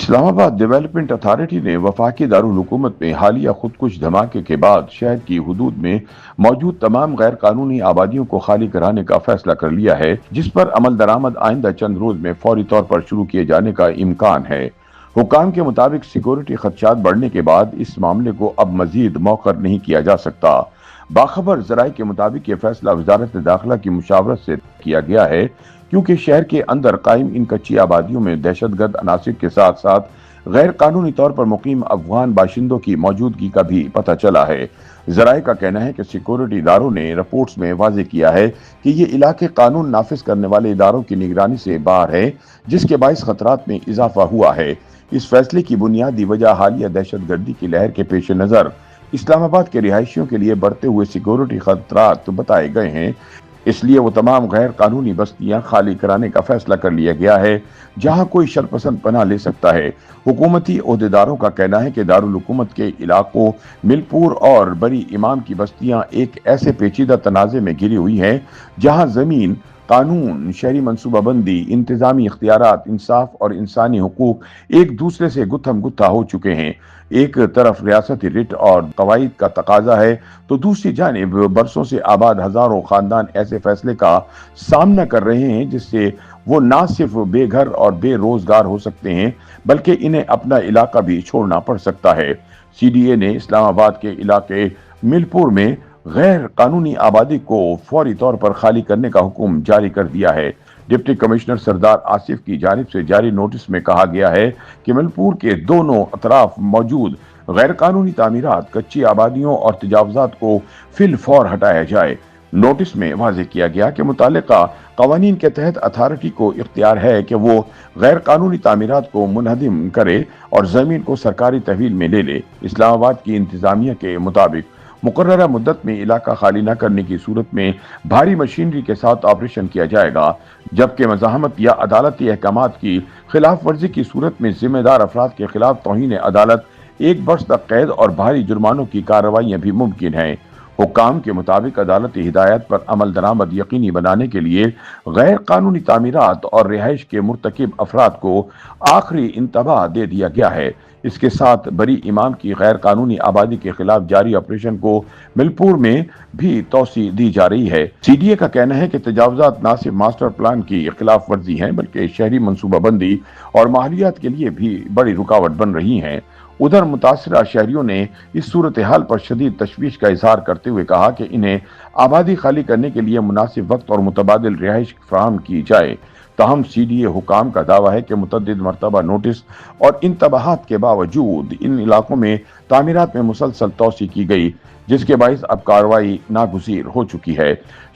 اسلام آباد development authority نے وفاقی دارالحکومت میں حالیہ خودکش دھماکے کے بعد شہر کی حدود میں موجود تمام غیر قانونی آبادیوں کو خالی کرانے کا فیصلہ کر لیا ہے، جس پر عمل درآمد آئندہ چند روز میں فوری طور پر شروع کیے جانے کا امکان ہے۔ حکام کے مطابق سیکورٹی خدشات بڑھنے کے بعد اس معاملے کو اب مزید مؤخر نہیں کیا جا سکتا۔ باخبر ذرائع کے مطابق یہ فیصلہ وزارت داخلہ کی مشاورت سے کیا گیا ہے، کیونکہ شہر کے اندر قائم ان کچی آبادیوں میں دہشت گرد عناصر کے ساتھ ساتھ غیر قانونی طور پر مقیم افغان باشندوں کی موجودگی کا بھی پتہ چلا ہے۔ ذرائع کا کہنا ہے کہ سیکورٹی اداروں نے رپورٹس میں واضح کیا ہے کہ یہ علاقے قانون نافذ کرنے والے اداروں کی نگرانی سے باہر ہے، جس کے باعث خطرات میں اضافہ ہوا ہے۔ اس فیصلے کی بنیادی وجہ حالیہ دہشت گردی کی لہر کے پیش نظر اسلام آباد کے رہائشیوں کے لیے بڑھتے ہوئے سیکورٹی خطرات بتائے گئے ہیں۔ اس لیے وہ تمام غیر قانونی بستیاں خالی کرانے کا فیصلہ کر لیا گیا ہے جہاں کوئی شرپسند پناہ لے سکتا ہے۔ حکومتی عہدیداروں کا کہنا ہے کہ دارالحکومت کے علاقوں ملپور اور بری امام کی بستیاں ایک ایسے پیچیدہ تنازع میں گھری ہوئی ہیں جہاں زمین، قانون، شہری منصوبہ بندی، انتظامی اختیارات، انصاف اور انسانی حقوق ایک دوسرے سے گتھم گتھا ہو چکے ہیں۔ ایک طرف ریاستی رٹ اور قواعد کا تقاضا ہے تو دوسری جانب برسوں سے آباد ہزاروں خاندان ایسے فیصلے کا سامنا کر رہے ہیں جس سے وہ نہ صرف بے گھر اور بے روزگار ہو سکتے ہیں بلکہ انہیں اپنا علاقہ بھی چھوڑنا پڑ سکتا ہے۔ سی ڈی اے نے اسلام آباد کے علاقے ملپور میں غیر قانونی آبادی کو فوری طور پر خالی کرنے کا حکم جاری کر دیا ہے۔ ڈپٹی کمشنر سردار آصف کی جانب سے جاری نوٹس میں کہا گیا ہے کہ ملپور کے دونوں اطراف موجود غیر قانونی تعمیرات، کچی آبادیوں اور تجاوزات کو فی الفور ہٹایا جائے۔ نوٹس میں واضح کیا گیا کہ متعلقہ قوانین کے تحت اتھارٹی کو اختیار ہے کہ وہ غیر قانونی تعمیرات کو منہدم کرے اور زمین کو سرکاری تحویل میں لے لے۔ اسلام آباد کی انتظامیہ کے مطابق مقررہ مدت میں علاقہ خالی نہ کرنے کی صورت میں بھاری مشینری کے ساتھ آپریشن کیا جائے گا، جبکہ مزاحمت یا عدالتی احکامات کی خلاف ورزی کی صورت میں ذمہ دار افراد کے خلاف توہین عدالت، 1 برس تک قید اور بھاری جرمانوں کی کارروائیاں بھی ممکن ہیں۔ حکام کے مطابق عدالتی ہدایت پر عمل درآمد یقینی بنانے کے لیے غیر قانونی تعمیرات اور رہائش کے مرتکب افراد کو آخری انتباہ دے دیا گیا ہے۔ اس کے ساتھ بری امام کی غیر قانونی آبادی کے خلاف جاری آپریشن کو ملپور میں بھی توسیع دی جا رہی ہے۔ سی ڈی اے کا کہنا ہے کہ تجاوزات نہ صرف ماسٹر پلان کی خلاف ورزی ہیں بلکہ شہری منصوبہ بندی اور ماحولیات کے لیے بھی بڑی رکاوٹ بن رہی ہیں۔ ادھر متاثرہ شہریوں نے اس صورتحال پر شدید تشویش کا اظہار کرتے ہوئے کہا کہ انہیں آبادی خالی کرنے کے لیے مناسب وقت اور متبادل رہائش فراہم کی جائے۔ تاہم سی ڈی اے حکام کا دعویٰ ہے کہ متعدد مرتبہ نوٹس اور انتباہات کے باوجود ان علاقوں میں تعمیرات میں مسلسل توسیع کی گئی، جس کے باعث اب کارروائی ناگزیر ہو چکی ہے۔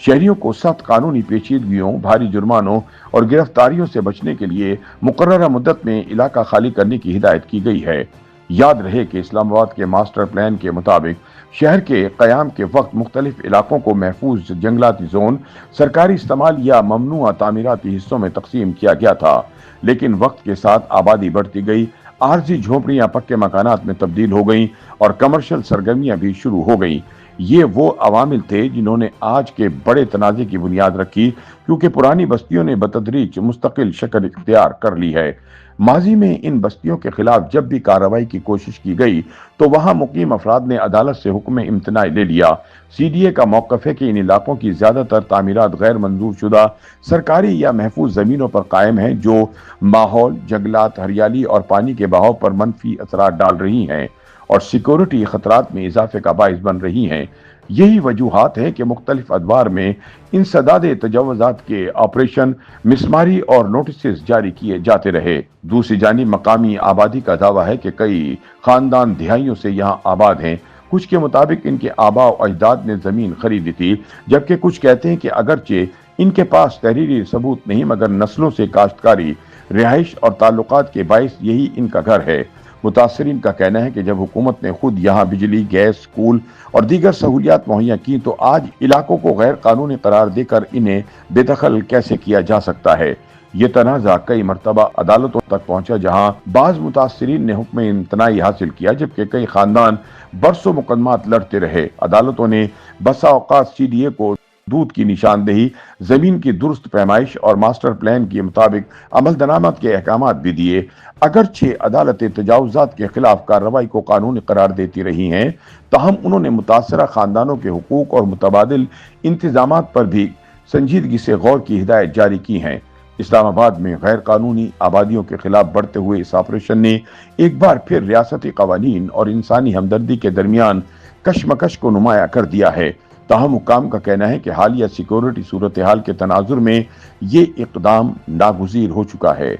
شہریوں کو سخت قانونی پیچیدگیوں، بھاری جرمانوں اور گرفتاریوں سے بچنے کے لیے مقررہ مدت میں علاقہ خالی کرنے کی ہدایت کی گئی ہے۔ یاد رہے کہ اسلام آباد کے ماسٹر پلان کے مطابق شہر کے قیام کے وقت مختلف علاقوں کو محفوظ جنگلاتی زون، سرکاری استعمال یا ممنوعہ تعمیراتی حصوں میں تقسیم کیا گیا تھا، لیکن وقت کے ساتھ آبادی بڑھتی گئی، عارضی جھونپڑیاں پکے مکانات میں تبدیل ہو گئیں اور کمرشل سرگرمیاں بھی شروع ہو گئیں۔ یہ وہ عوامل تھے جنہوں نے آج کے بڑے تنازع کی بنیاد رکھی، کیونکہ پرانی بستیوں نے بتدریج مستقل شکل اختیار کر لی ہے۔ ماضی میں ان بستیوں کے خلاف جب بھی کارروائی کی کوشش کی گئی تو وہاں مقیم افراد نے عدالت سے حکم امتناع لے لیا۔ سی ڈی اے کا موقف ہے کہ ان علاقوں کی زیادہ تر تعمیرات غیر منظور شدہ سرکاری یا محفوظ زمینوں پر قائم ہیں جو ماحول، جنگلات، ہریالی اور پانی کے بہاؤ پر منفی اثرات ڈال رہی ہیں اور سیکورٹی خطرات میں اضافے کا باعث بن رہی ہیں۔ یہی وجوہات ہے کہ مختلف ادوار میں انسداد تجاوزات کے آپریشن، مسماری اور نوٹسز جاری کیے جاتے رہے۔ دوسری جانب مقامی آبادی کا دعویٰ ہے کہ کئی خاندان دہائیوں سے یہاں آباد ہیں۔ کچھ کے مطابق ان کے آباء و اجداد نے زمین خریدی تھی، جبکہ کچھ کہتے ہیں کہ اگرچہ ان کے پاس تحریری ثبوت نہیں مگر نسلوں سے کاشتکاری، رہائش اور تعلقات کے باعث یہی ان کا گھر ہے۔ متاثرین کا کہنا ہے کہ جب حکومت نے خود یہاں بجلی، گیس، اسکول اور دیگر سہولیات مہیا کی تو آج علاقوں کو غیر قانونی قرار دے کر انہیں بے دخل کیسے کیا جا سکتا ہے؟ یہ تنازع کئی مرتبہ عدالتوں تک پہنچا جہاں بعض متاثرین نے حکم امتناعی حاصل کیا، جبکہ کئی خاندان برسوں مقدمات لڑتے رہے۔ عدالتوں نے بسا اوقات سی ڈی اے کو حدود کی نشاندہی، زمین کی درست پیمائش اور ماسٹر پلان کے مطابق عمل درآمد کے احکامات بھی دیے۔ اگرچہ عدالتیں تجاوزات کے خلاف کارروائی کو قانونی قرار دیتی رہی ہیں، تاہم انہوں نے متاثرہ خاندانوں کے حقوق اور متبادل انتظامات پر بھی سنجیدگی سے غور کی ہدایت جاری کی ہیں۔ اسلام آباد میں غیر قانونی آبادیوں کے خلاف بڑھتے ہوئے اس آپریشن نے ایک بار پھر ریاستی قوانین اور انسانی ہمدردی کے درمیان کشمکش کو نمایاں کر دیا ہے۔ تاہم حکام کا کہنا ہے کہ حالیہ سیکورٹی صورتحال کے تناظر میں یہ اقدام ناگزیر ہو چکا ہے۔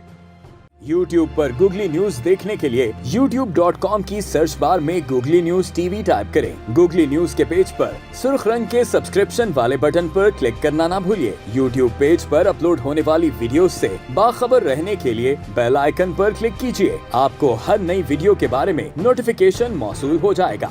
YouTube پر گوگلی نیوز دیکھنے کے لیے youtube.com کی سرچ بار میں googly news T V type کریں۔ گوگلی نیوز کے پیج پر سرخ رنگ کے سبسکرپشن والے بٹن پر کلک کرنا نہ بھولیے۔ YouTube پیج پر اپلوڈ ہونے والی ویڈیوز سے باخبر رہنے کے لیے بیل آئیکن پر کلک کیجیے۔ آپ کو ہر نئی ویڈیو کے بارے میں نوٹیفیکیشن موصول ہو جائے گا۔